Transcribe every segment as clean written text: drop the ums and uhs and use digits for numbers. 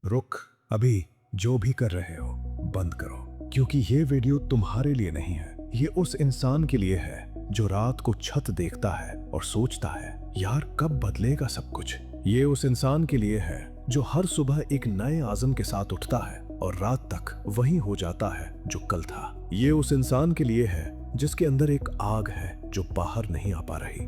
रुक, अभी जो भी कर रहे हो बंद करो, क्योंकि ये वीडियो तुम्हारे लिए नहीं है। ये उस इंसान के लिए है जो रात को छत देखता है और सोचता है, यार कब बदलेगा सब कुछ। ये उस इंसान के लिए है जो हर सुबह एक नए आज़म के साथ उठता है और रात तक वही हो जाता है जो कल था। ये उस इंसान के लिए है जिसके अंदर एक आग है जो बाहर नहीं आ पा रही।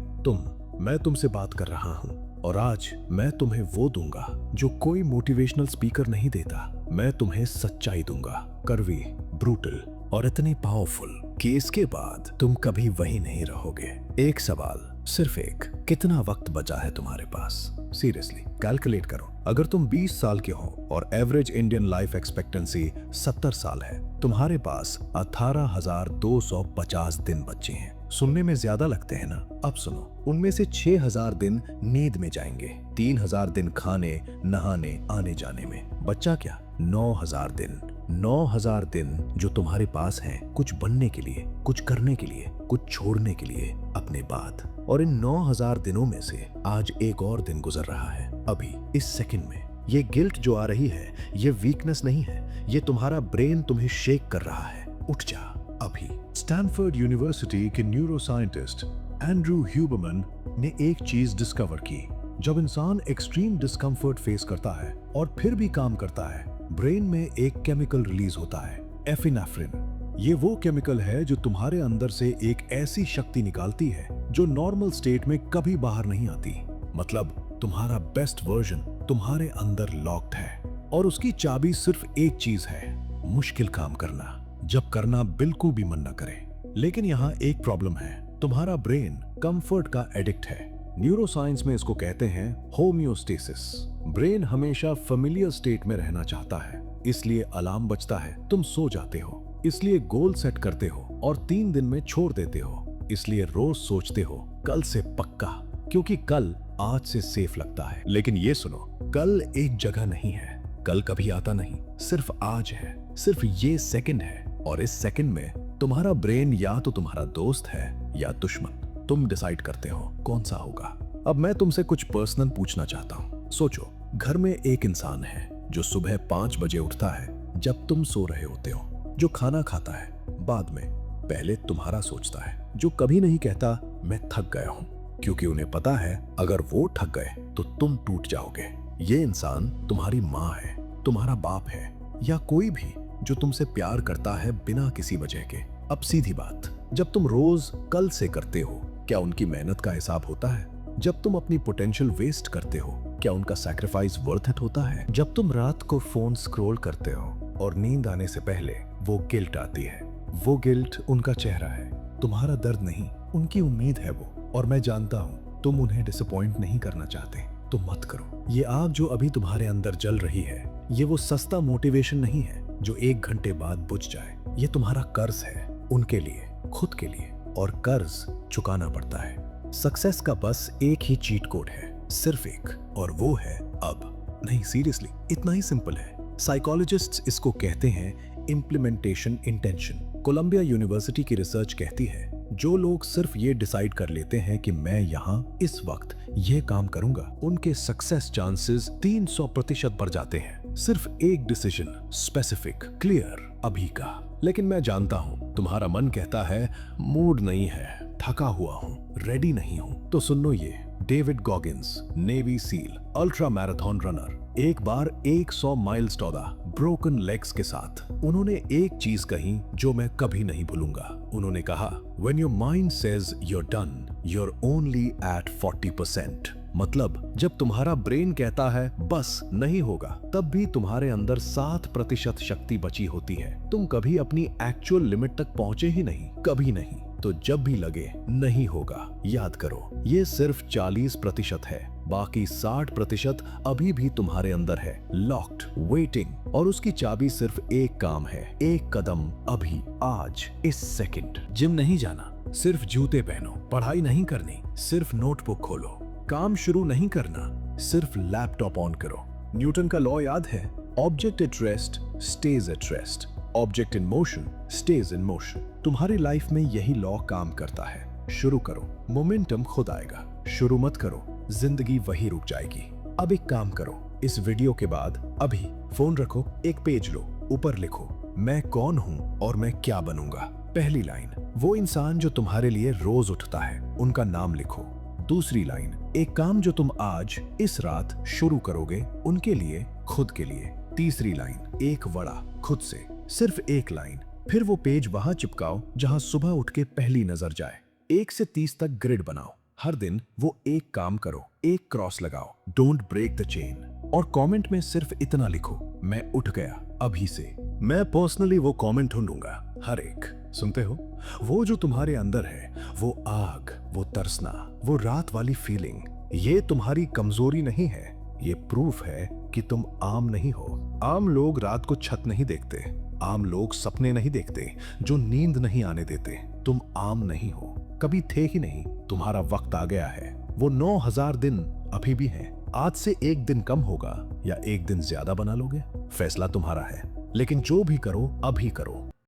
मैं तुमसे बात कर रहा हूँ और आज मैं तुम्हें वो दूंगा जो कोई मोटिवेशनल स्पीकर नहीं देता। मैं तुम्हें सच्चाई दूंगा, कड़वी, ब्रूटल और इतनी पावरफुल कि इसके बाद तुम कभी वही नहीं रहोगे। एक सवाल, सिर्फ एक, कितना वक्त बचा है तुम्हारे पास? सीरियसली कैलकुलेट करो। अगर तुम 20 साल के हो और एवरेज इंडियन लाइफ एक्सपेक्टेंसी 70 साल है, तुम्हारे पास 18,250 दिन बचे हैं। सुनने में ज्यादा लगते हैं ना? अब सुनो, उनमें से 6,000 दिन नींद में जाएंगे, 3,000 दिन खाने, नहाने, आने जाने में। बच्चा क्या? 9,000 दिन। 9,000 दिन जो तुम्हारे पास हैं कुछ बनने के लिए, कुछ करने के लिए, कुछ छोड़ने के लिए अपने बाद। और इन 9,000 दिनों में से आज एक और दिन गुजर रहा है, अभी इस सेकंड में। ये गिल्ट जो आ रही है, ये वीकनेस नहीं है, ये तुम्हारा ब्रेन तुम्हें शेक कर रहा है। उठ जा अभी। स्टैनफोर्ड यूनिवर्सिटी के न्यूरोसाइंटिस्ट एंड्रू ह्यूबरमैन ने एक चीज डिस्कवर की। जब इंसान एक्सट्रीम डिस्कम्फर्ट फेस करता है और फिर भी काम करता है, ब्रेन में एक केमिकल रिलीज होता है, एपिनेफ्रिन। ये वो केमिकल है जो तुम्हारे अंदर से एक ऐसी शक्ति निकालती है जो नॉर्मल स्टेट में कभी बाहर नहीं आती। मतलब तुम्हारा बेस्ट वर्जन तुम्हारे अंदर लॉक्ड है और उसकी चाबी सिर्फ एक चीज है, मुश्किल काम करना, जब करना बिल्कुल भी मन न करे। लेकिन यहाँ एक प्रॉब्लम है, तुम्हारा ब्रेन कंफर्ट का एडिक्ट है। न्यूरोसाइंस में इसको कहते हैं होमियोस्टेसिस। ब्रेन हमेशा फेमिलियर स्टेट में रहना चाहता है, इसलिए अलार्म बजता है, तुम सो जाते हो, इसलिए गोल सेट करते हो और 3 दिन में छोड़ देते हो, इसलिए रोज सोचते हो कल से पक्का, क्योंकि कल आज से सेफ लगता है। लेकिन ये सुनो, कल एक जगह नहीं है, कल कभी आता नहीं, सिर्फ आज है, सिर्फ ये सेकंड है। और इस सेकंड में तुम्हारा ब्रेन या तो तुम्हारा दोस्त है या दुश्मन। तुम डिसाइड करते हो कौन सा होगा। अब मैं तुमसे कुछ पर्सनल पूछना चाहता हूँ। सोचो, घर में एक इंसान है जो सुबह 5 बजे उठता है जब तुम सो रहे होते हो, जो खाना खाता है बाद में, पहले तुम्हारा सोचता है, जो कभी नहीं कहता मैं थक गया हूँ, क्योंकि उन्हें पता है अगर वो थक गए तो तुम टूट जाओगे। ये इंसान तुम्हारी माँ है, तुम्हारा बाप है, या कोई भी जो तुमसे प्यार करता है बिना किसी वजह के। अब सीधी बात, जब तुम रोज कल से करते हो, क्या उनकी मेहनत का हिसाब होता है? जब तुम अपनी पोटेंशियल वेस्ट करते हो, क्या उनका सैक्रिफाइस वर्थ इट होता है? जब तुम रात को फोन स्क्रॉल करते हो और नींद आने से पहले वो गिल्ट आती है, वो गिल्ट उनका चेहरा है, तुम्हारा दर्द नहीं, उनकी उम्मीद है वो। और मैं जानता हूँ तुम उन्हें डिसअपॉइंट नहीं करना चाहते, तो मत करो। ये आग जो अभी तुम्हारे अंदर जल रही है, ये वो सस्ता मोटिवेशन नहीं है जो 1 घंटे बाद बुझ जाए। ये तुम्हारा कर्ज है, उनके लिए, खुद के लिए, और कर्ज चुकाना पड़ता है। सक्सेस का बस एक ही चीट कोड है, सिर्फ एक, और वो है अब। नहीं, सीरियसली इतना ही सिंपल है। साइकोलॉजिस्ट्स इसको कहते हैं इम्प्लीमेंटेशन इंटेंशन। कोलंबिया यूनिवर्सिटी की रिसर्च कहती है जो लोग सिर्फ ये डिसाइड कर लेते हैं कि मैं यहाँ इस वक्त ये काम करूंगा, उनके सक्सेस चांसेस 300% बढ़ जाते हैं। सिर्फ एक डिसीजन, स्पेसिफिक, क्लियर, अभी का। लेकिन मैं जानता हूँ तुम्हारा मन कहता है मूड नहीं है, थका हुआ हूँ, रेडी नहीं हूँ। तो सुनो ये, David Goggins, navy seal, ultra marathon runner, एक बार 100 माइल्स दौड़ा ब्रोकन लेग्स के साथ। उन्होंने एक चीज कही जो मैं कभी नहीं भूलूंगा। उन्होंने कहा, When your mind says you're done, you're only at 40%। मतलब जब तुम्हारा ब्रेन कहता है बस नहीं होगा, तब भी तुम्हारे अंदर 7% शक्ति बची होती है। तुम कभी अपनी एक्चुअल लिमिट तक पहुंचे ही नहीं, कभी नहीं। तो जब भी लगे नहीं होगा, याद करो ये सिर्फ 40% है, बाकी 60% अभी भी तुम्हारे अंदर है, लॉक्ड, वेटिंग। और उसकी चाबी सिर्फ एक काम है, एक कदम, अभी, आज, इस सेकंड। जिम नहीं जाना, सिर्फ जूते पहनो। पढ़ाई नहीं करनी, सिर्फ नोटबुक खोलो। काम शुरू नहीं करना, सिर्फ लैपटॉप ऑन करो। न्यूटन का लॉ याद है? Object at rest stage at rest, object in motion stage in motion. तुम्हारी लाइफ में यही लॉ काम करता है। शुरू करो, मोमेंटम खुद आएगा। शुरू मत करो, जिंदगी वही रुक जाएगी। अब एक काम करो, इस वीडियो के बाद अभी फोन रखो, एक पेज लो, ऊपर लिखो, मैं कौन हूं और मैं क्या बनूंगा। पहली लाइन, वो इंसान जो तुम्हारे लिए रोज उठता है, उनका नाम लिखो। दूसरी लाइन, एक काम जो तुम आज इस रात शुरू करोगे, उनके लिए, खुद के लिए। तीसरी लाइन, एक वड़ा, खुद से, सिर्फ एक लाइन। फिर वो पेज वहां चिपकाओ जहां सुबह उठ के पहली नजर जाए। 1 से 30 तक ग्रिड बनाओ। हर दिन वो एक काम करो, एक क्रॉस लगाओ, डोंट ब्रेक द चेन। और कमेंट में सिर्फ इतना लिखो, मैं उठ गया अभी से। मैं पर्सनली वो कमेंट ढूंढूंगा, हर एक। सुनते हो? वो जो तुम्हारे अंदर है, वो आग, वो तरसना, वो रात वाली फीलिंग, ये तुम्हारी कमजोरी नहीं है, ये प्रूफ है कि तुम आम नहीं हो। आम लोग रात को छत नहीं देखते, आम लोग सपने नहीं देखते जो नींद नहीं आने देते। तुम आम नहीं हो, कभी थे ही नहीं, तुम्हारा वक्त आ गया है। वो 9000 दिन अभी भी हैं। आज से एक दिन कम होगा या एक दिन ज्यादा बना लोगे, फैसला तुम्हारा है। लेकिन जो भी करो, अभी करो।